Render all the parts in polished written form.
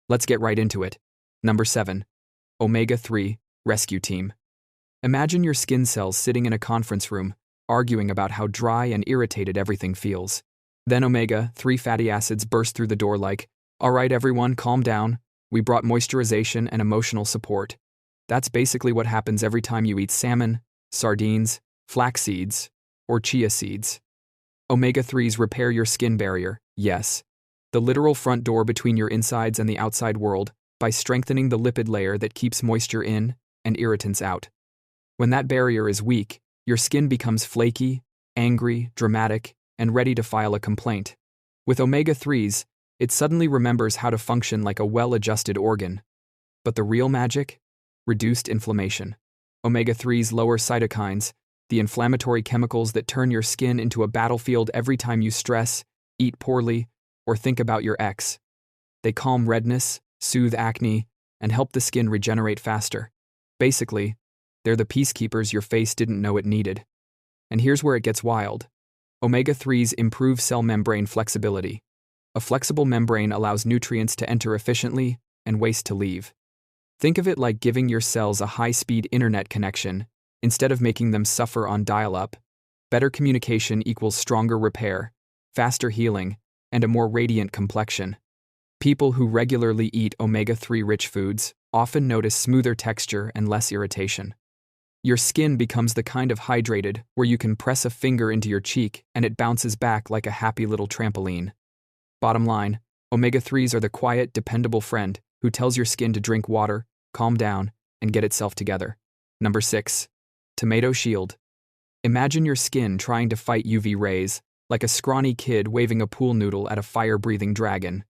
Let's get right into it. Number 7. Omega-3 Rescue Team. Imagine your skin cells sitting in a conference room, arguing about how dry and irritated everything feels. Then omega-3 fatty acids burst through the door like, "All right, everyone, calm down. We brought moisturization and emotional support." That's basically what happens every time you eat salmon, sardines, flax seeds, or chia seeds. Omega-3s repair your skin barrier, yes, the literal front door between your insides and the outside world, by strengthening the lipid layer that keeps moisture in and irritants out. When that barrier is weak, your skin becomes flaky, angry, dramatic, and ready to file a complaint. With omega-3s, it suddenly remembers how to function like a well-adjusted organ. But the real magic? Reduced inflammation. Omega-3s lower cytokines, the inflammatory chemicals that turn your skin into a battlefield every time you stress, eat poorly, or think about your ex. They calm redness, soothe acne, and help the skin regenerate faster. Basically, they're the peacekeepers your face didn't know it needed. And here's where it gets wild. Omega-3s improve cell membrane flexibility. A flexible membrane allows nutrients to enter efficiently and waste to leave. Think of it like giving your cells a high-speed internet connection instead of making them suffer on dial-up. Better communication equals stronger repair, faster healing, and a more radiant complexion. People who regularly eat omega-3 rich foods often notice smoother texture and less irritation. Your skin becomes the kind of hydrated where you can press a finger into your cheek and it bounces back like a happy little trampoline. Bottom line, omega-3s are the quiet, dependable friend who tells your skin to drink water, calm down, and get itself together. Number 6. Tomato Shield. Imagine your skin trying to fight UV rays, like a scrawny kid waving a pool noodle at a fire-breathing dragon.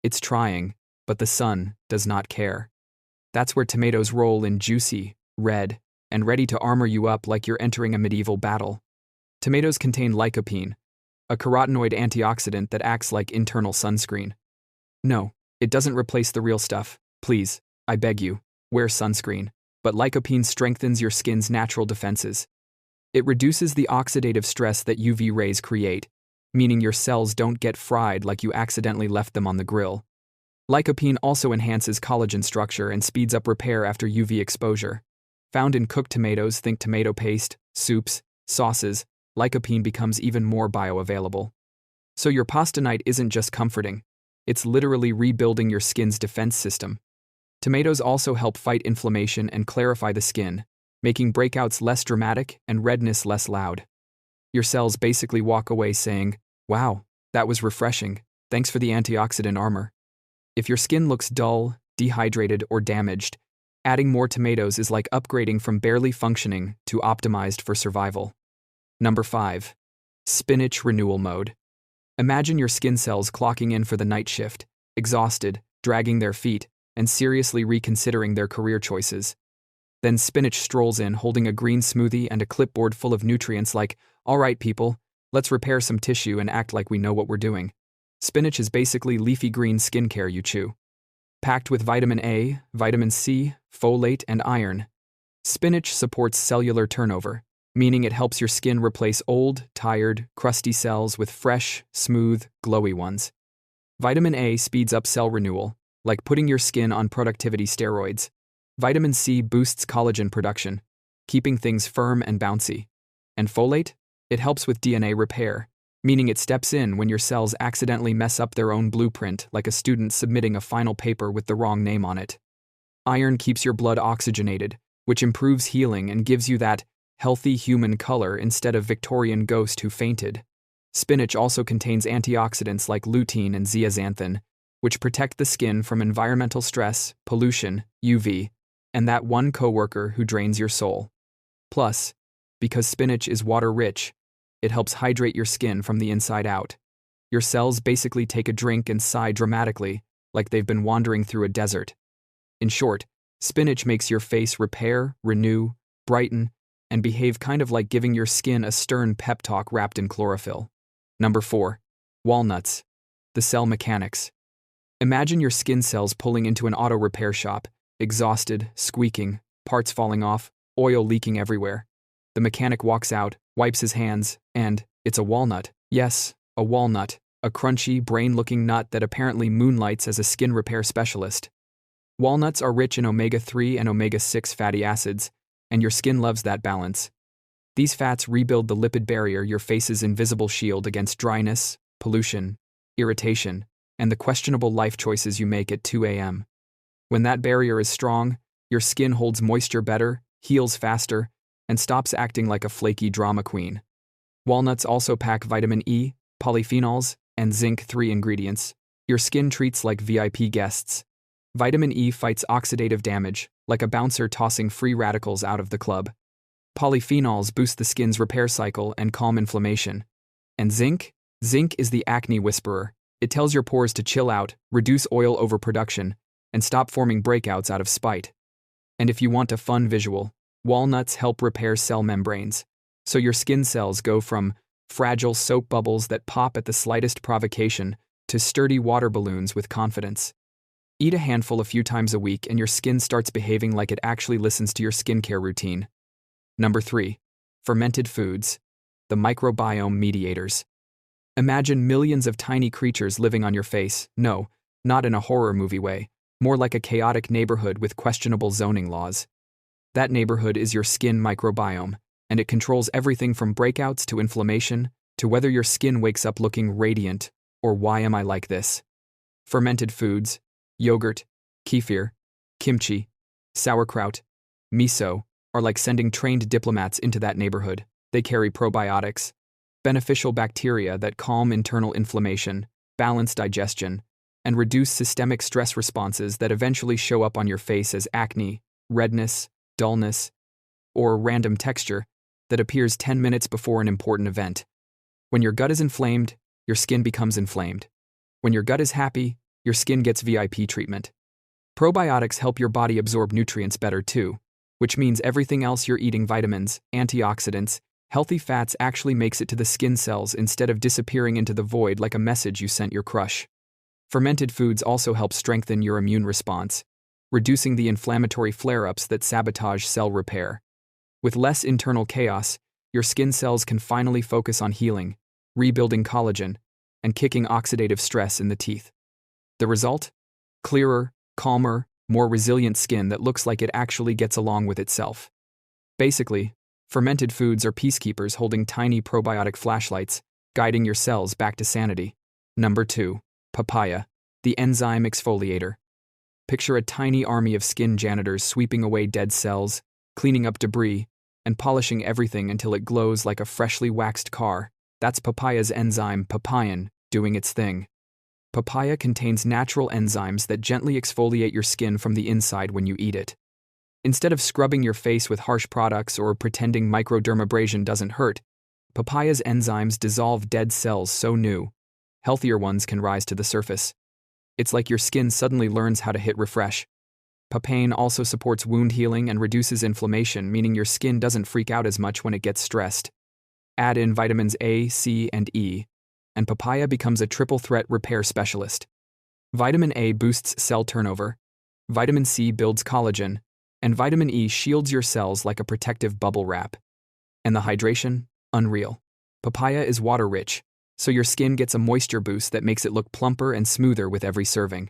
It's trying, but the sun does not care. That's where tomatoes roll in, juicy, red, and ready to armor you up like you're entering a medieval battle. Tomatoes contain lycopene, a carotenoid antioxidant that acts like internal sunscreen. No, it doesn't replace the real stuff. Please, I beg you, wear sunscreen. But lycopene strengthens your skin's natural defenses. It reduces the oxidative stress that UV rays create, meaning your cells don't get fried like you accidentally left them on the grill. Lycopene also enhances collagen structure and speeds up repair after UV exposure. Found in cooked tomatoes, think tomato paste, soups, sauces, lycopene becomes even more bioavailable. So your pasta night isn't just comforting, it's literally rebuilding your skin's defense system. Tomatoes also help fight inflammation and clarify the skin, making breakouts less dramatic and redness less loud. Your cells basically walk away saying, "Wow, that was refreshing, thanks for the antioxidant armor." If your skin looks dull, dehydrated, or damaged, adding more tomatoes is like upgrading from barely functioning to optimized for survival. Number 5. Spinach Renewal Mode. Imagine your skin cells clocking in for the night shift, exhausted, dragging their feet, and seriously reconsidering their career choices. Then spinach strolls in holding a green smoothie and a clipboard full of nutrients like, "All right, people, let's repair some tissue and act like we know what we're doing." Spinach is basically leafy green skincare you chew. Packed with vitamin A, vitamin C, folate, and iron, spinach supports cellular turnover, meaning it helps your skin replace old, tired, crusty cells with fresh, smooth, glowy ones. Vitamin A speeds up cell renewal, like putting your skin on productivity steroids. Vitamin C boosts collagen production, keeping things firm and bouncy. And folate? It helps with DNA repair, meaning it steps in when your cells accidentally mess up their own blueprint, like a student submitting a final paper with the wrong name on it. Iron keeps your blood oxygenated, which improves healing and gives you that healthy human color instead of Victorian ghost who fainted. Spinach also contains antioxidants like lutein and zeaxanthin, which protect the skin from environmental stress, pollution, UV, and that one coworker who drains your soul. Plus, because spinach is water-rich, it helps hydrate your skin from the inside out. Your cells basically take a drink and sigh dramatically, like they've been wandering through a desert. In short, spinach makes your face repair, renew, brighten, and behave kind of like giving your skin a stern pep talk wrapped in chlorophyll. Number 4. Walnuts. The cell mechanics. Imagine your skin cells pulling into an auto repair shop, exhausted, squeaking, parts falling off, oil leaking everywhere. The mechanic walks out, wipes his hands, and it's a walnut. Yes, a walnut, a crunchy, brain-looking nut that apparently moonlights as a skin repair specialist. Walnuts are rich in omega-3 and omega-6 fatty acids, and your skin loves that balance. These fats rebuild the lipid barrier, your face's invisible shield against dryness, pollution, irritation, and the questionable life choices you make at 2 a.m. When that barrier is strong, your skin holds moisture better, heals faster, and stops acting like a flaky drama queen. Walnuts also pack vitamin E, polyphenols, and zinc, 3 ingredients your skin treats like VIP guests. Vitamin E fights oxidative damage, like a bouncer tossing free radicals out of the club. Polyphenols boost the skin's repair cycle and calm inflammation. And zinc? Zinc is the acne whisperer. It tells your pores to chill out, reduce oil overproduction, and stop forming breakouts out of spite. And if you want a fun visual, walnuts help repair cell membranes. So your skin cells go from fragile soap bubbles that pop at the slightest provocation to sturdy water balloons with confidence. Eat a handful a few times a week and your skin starts behaving like it actually listens to your skincare routine. Number 3. Fermented foods. The microbiome mediators. Imagine millions of tiny creatures living on your face. No, not in a horror movie way, more like a chaotic neighborhood with questionable zoning laws. That neighborhood is your skin microbiome, and it controls everything from breakouts to inflammation to whether your skin wakes up looking radiant or why am I like this. Fermented foods, yogurt, kefir, kimchi, sauerkraut, miso, are like sending trained diplomats into that neighborhood. They carry probiotics, beneficial bacteria that calm internal inflammation, balance digestion, and reduce systemic stress responses that eventually show up on your face as acne, redness, dullness, or random texture that appears 10 minutes before an important event. When your gut is inflamed, your skin becomes inflamed. When your gut is happy, your skin gets VIP treatment. Probiotics help your body absorb nutrients better too, which means everything else you're eating, vitamins, antioxidants, healthy fats, actually makes it to the skin cells instead of disappearing into the void like a message you sent your crush. Fermented foods also help strengthen your immune response, reducing the inflammatory flare-ups that sabotage cell repair. With less internal chaos, your skin cells can finally focus on healing, rebuilding collagen, and kicking oxidative stress in the teeth. The result? Clearer, calmer, more resilient skin that looks like it actually gets along with itself. Basically, fermented foods are peacekeepers holding tiny probiotic flashlights, guiding your cells back to sanity. Number 2. Papaya, the enzyme exfoliator. Picture a tiny army of skin janitors sweeping away dead cells, cleaning up debris, and polishing everything until it glows like a freshly waxed car. That's papaya's enzyme, papain, doing its thing. Papaya contains natural enzymes that gently exfoliate your skin from the inside when you eat it. Instead of scrubbing your face with harsh products or pretending microdermabrasion doesn't hurt, papaya's enzymes dissolve dead cells so new, healthier ones can rise to the surface. It's like your skin suddenly learns how to hit refresh. Papain also supports wound healing and reduces inflammation, meaning your skin doesn't freak out as much when it gets stressed. Add in vitamins A, C, and E, and papaya becomes a triple-threat repair specialist. Vitamin A boosts cell turnover, vitamin C builds collagen, and vitamin E shields your cells like a protective bubble wrap. And the hydration? Unreal. Papaya is water-rich, so your skin gets a moisture boost that makes it look plumper and smoother with every serving.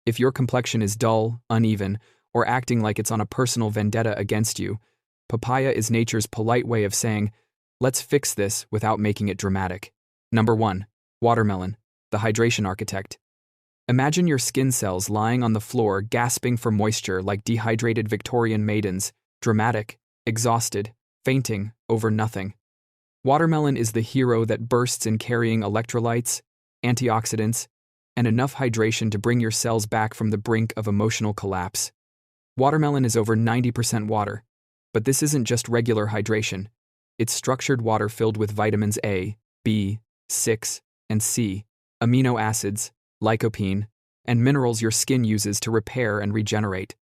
If your complexion is dull, uneven, or acting like it's on a personal vendetta against you, papaya is nature's polite way of saying, let's fix this without making it dramatic. Number 1. Watermelon, the hydration architect. Imagine your skin cells lying on the floor gasping for moisture like dehydrated Victorian maidens, dramatic, exhausted, fainting over nothing. Watermelon is the hero that bursts in carrying electrolytes, antioxidants, and enough hydration to bring your cells back from the brink of emotional collapse. Watermelon is over 90% water, but this isn't just regular hydration. It's structured water filled with vitamins A, B, 6, and C, amino acids, lycopene, and minerals your skin uses to repair and regenerate.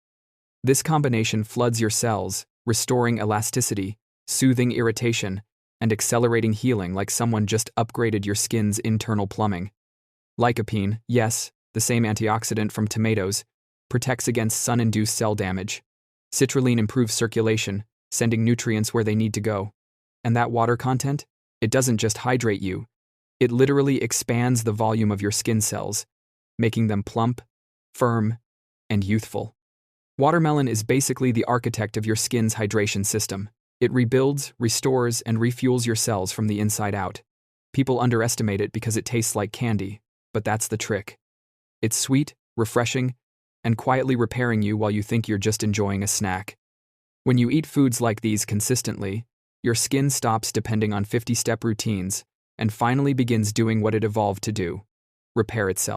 This combination floods your cells, restoring elasticity, soothing irritation, and accelerating healing like someone just upgraded your skin's internal plumbing. Lycopene, yes, the same antioxidant from tomatoes, protects against sun-induced cell damage. Citrulline improves circulation, sending nutrients where they need to go. And that water content? It doesn't just hydrate you. It literally expands the volume of your skin cells, making them plump, firm, and youthful. Watermelon is basically the architect of your skin's hydration system. It rebuilds, restores, and refuels your cells from the inside out. People underestimate it because it tastes like candy, but that's the trick. It's sweet, refreshing, and quietly repairing you while you think you're just enjoying a snack. When you eat foods like these consistently, your skin stops depending on 50-step routines and finally begins doing what it evolved to do: repair itself.